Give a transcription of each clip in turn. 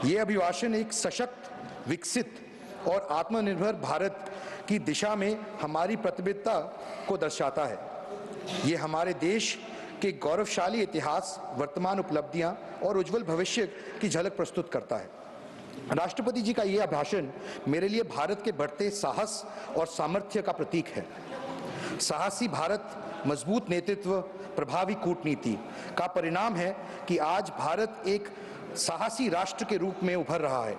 ये अभिभाषण एक सशक्त, विकसित और आत्मनिर्भर भारत की दिशा में हमारी प्रतिबद्धता को दर्शाता है। ये हमारे देश के गौरवशाली इतिहास, वर्तमान उपलब्धियां और उज्जवल भविष्य की झलक प्रस्तुत करता है। राष्ट्रपति जी का यह भाषण मेरे लिए भारत के बढ़ते साहस और सामर्थ्य का प्रतीक है। साहसी भारत, मजबूत नेतृत्व, प्रभावी कूटनीति का परिणाम है कि आज भारत एक साहसी राष्ट्र के रूप में उभर रहा है।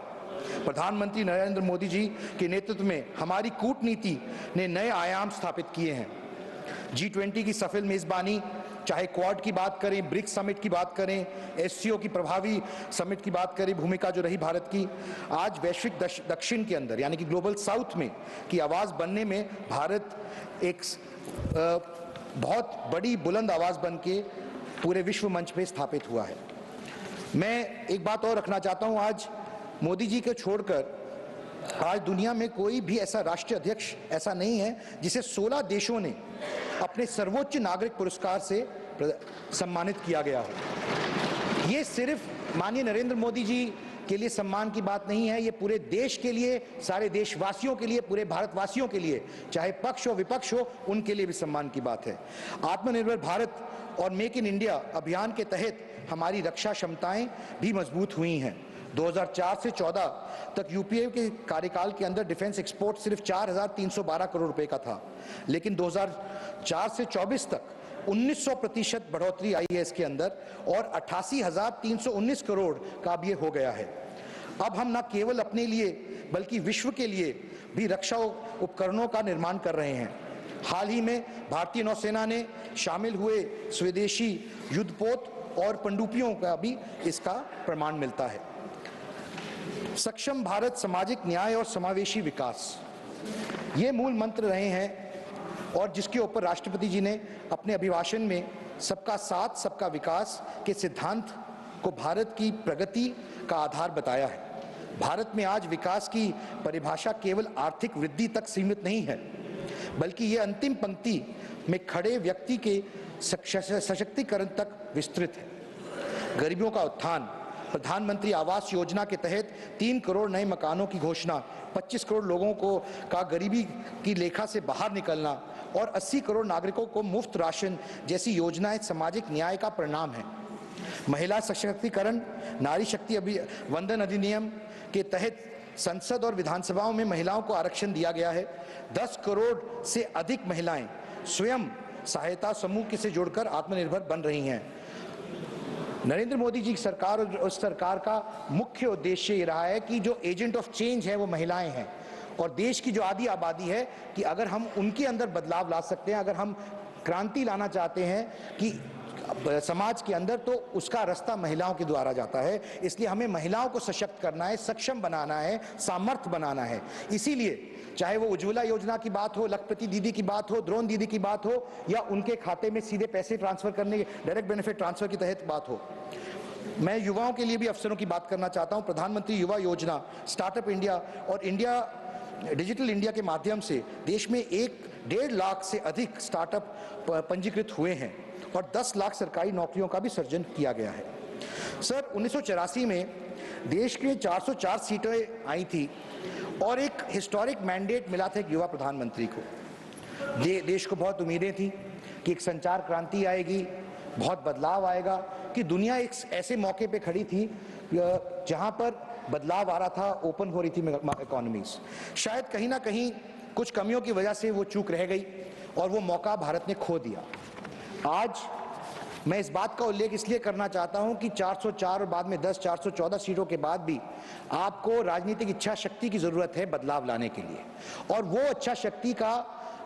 प्रधानमंत्री नरेंद्र मोदी जी के नेतृत्व में हमारी कूटनीति ने नए आयाम स्थापित किए हैं। G20 की सफल मेजबानी, चाहे क्वाड की बात करें, ब्रिक्स समिट की बात करें, SCO की प्रभावी समिट की बात करें, भूमिका जो रही भारत की, आज वैश्विक दक्षिण के अंदर यानी कि ग्लोबल साउथ में की आवाज़ बनने में भारत एक बहुत बड़ी बुलंद आवाज़ बन के पूरे विश्व मंच पे स्थापित हुआ है। मैं एक बात और रखना चाहता हूँ, आज मोदी जी को छोड़कर आज दुनिया में कोई भी ऐसा राष्ट्रीय अध्यक्ष ऐसा नहीं है जिसे 16 देशों ने अपने सर्वोच्च नागरिक पुरस्कार से सम्मानित किया गया हो। ये सिर्फ माननीय नरेंद्र मोदी जी के लिए सम्मान की बात नहीं है, ये पूरे देश के लिए, सारे देशवासियों के लिए, पूरे भारतवासियों के लिए, चाहे पक्ष हो विपक्ष हो, उनके लिए भी सम्मान की बात है। आत्मनिर्भर भारत और मेक इन इंडिया अभियान के तहत हमारी रक्षा क्षमताएं भी मजबूत हुई हैं। 2004 से 14 तक यूपीए के कार्यकाल के अंदर डिफेंस एक्सपोर्ट सिर्फ 4,312 करोड़ रुपए का था, लेकिन 2004 से 24 तक 1900% बढ़ोतरी आई है इसके अंदर और 88,319 करोड़ का अब ये हो गया है। अब हम न केवल अपने लिए बल्कि विश्व के लिए भी रक्षा उपकरणों का निर्माण कर रहे हैं। हाल ही में भारतीय नौसेना ने शामिल हुए स्वदेशी युद्धपोत और पनडुब्बियों का भी इसका प्रमाण मिलता है। सक्षम भारत, सामाजिक न्याय और समावेशी विकास, ये मूल मंत्र रहे हैं और जिसके ऊपर राष्ट्रपति जी ने अपने अभिभाषण में सबका साथ सबका विकास के सिद्धांत को भारत की प्रगति का आधार बताया है। भारत में आज विकास की परिभाषा केवल आर्थिक वृद्धि तक सीमित नहीं है, बल्कि ये अंतिम पंक्ति में खड़े व्यक्ति के सशक्तिकरण तक विस्तृत है। गरीबों का उत्थान, प्रधानमंत्री आवास योजना के तहत 3 करोड़ नए मकानों की घोषणा, 25 करोड़ लोगों को का गरीबी की रेखा से बाहर निकलना और 80 करोड़ नागरिकों को मुफ्त राशन जैसी योजनाएं सामाजिक न्याय का परिणाम है। महिला सशक्तिकरण, नारी शक्ति वंदन अधिनियम के तहत संसद और विधानसभाओं में महिलाओं को आरक्षण दिया गया है। 10 करोड़ से अधिक महिलाएं स्वयं सहायता समूह से जुड़कर आत्मनिर्भर बन रही हैं। नरेंद्र मोदी जी की सरकार और उस सरकार का मुख्य उद्देश्य ये रहा है कि जो एजेंट ऑफ चेंज है वो महिलाएं हैं और देश की जो आधी आबादी है कि अगर हम उनके अंदर बदलाव ला सकते हैं, अगर हम क्रांति लाना चाहते हैं कि समाज के अंदर, तो उसका रास्ता महिलाओं के द्वारा जाता है। इसलिए हमें महिलाओं को सशक्त करना है, सक्षम बनाना है, सामर्थ्य बनाना है। इसीलिए चाहे वो उज्ज्वला योजना की बात हो, लखपति दीदी की बात हो, द्रोण दीदी की बात हो या उनके खाते में सीधे पैसे ट्रांसफर करने के डायरेक्ट बेनिफिट ट्रांसफर के तहत बात हो। मैं युवाओं के लिए भी अवसरों की बात करना चाहता हूं। प्रधानमंत्री युवा योजना, स्टार्टअप इंडिया और डिजिटल इंडिया के माध्यम से देश में 1.5 लाख से अधिक स्टार्टअप पंजीकृत हुए हैं और 10 लाख सरकारी नौकरियों का भी सृजन किया गया है। सर, 1984 में देश के 404 सीटें आई थी और एक हिस्टोरिक मैंडेट मिला था एक युवा प्रधानमंत्री को। देश को बहुत उम्मीदें थी कि एक संचार क्रांति आएगी, बहुत बदलाव आएगा, कि दुनिया एक ऐसे मौके पे खड़ी थी जहां पर बदलाव आ रहा था, ओपन हो रही थी इकोनॉमीज। शायद कहीं ना कहीं कुछ कमियों की वजह से वो चूक रह गई और वो मौका भारत ने खो दिया। आज मैं इस बात का उल्लेख इसलिए करना चाहता हूं कि 404 और बाद में 414 सीटों के बाद भी आपको राजनीतिक इच्छा शक्ति की जरूरत है बदलाव लाने के लिए, और वो इच्छा शक्ति का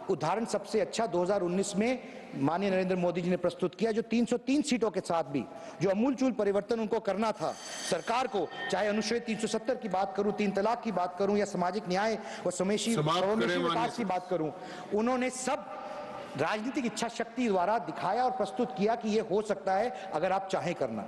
उदाहरण सबसे अच्छा 2019 में माननीय नरेंद्र मोदी जी ने प्रस्तुत किया, जो 303 सीटों के साथ भी जो अमूलचूल परिवर्तन उनको करना था सरकार को, चाहे अनुच्छेद 370 की बात करूं, 3 तलाक की बात करूं या सामाजिक न्याय और समावेशी विकास की बात करूं, उन्होंने सब राजनीतिक इच्छा शक्ति द्वारा दिखाया और प्रस्तुत किया कि ये हो सकता है अगर आप चाहें करना।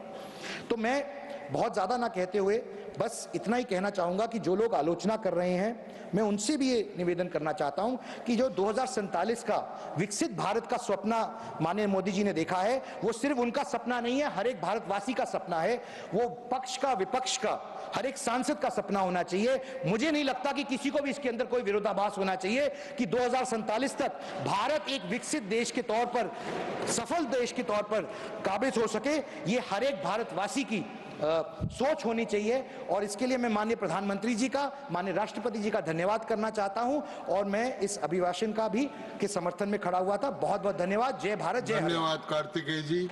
तो मैं बहुत ज़्यादा ना कहते हुए बस इतना ही कहना चाहूँगा कि जो लोग आलोचना कर रहे हैं, मैं उनसे भी ये निवेदन करना चाहता हूँ कि जो 2047 का विकसित भारत का सपना माननीय मोदी जी ने देखा है, वो सिर्फ उनका सपना नहीं है, हर एक भारतवासी का सपना है। वो पक्ष का, विपक्ष का, हर एक सांसद का सपना होना चाहिए। मुझे नहीं लगता कि किसी को भी इसके अंदर कोई विरोधाभास होना चाहिए कि 2047 तक भारत एक विकसित देश के तौर पर, सफल देश के तौर पर काबिज हो सके। ये हर एक भारतवासी की सोच होनी चाहिए और इसके लिए मैं माननीय प्रधानमंत्री जी का, माननीय राष्ट्रपति जी का धन्यवाद करना चाहता हूं और मैं इस अभिभाषण का भी के समर्थन में खड़ा हुआ था। बहुत बहुत धन्यवाद। जय भारत, जय हरियाणा। धन्यवाद कार्तिकेय जी।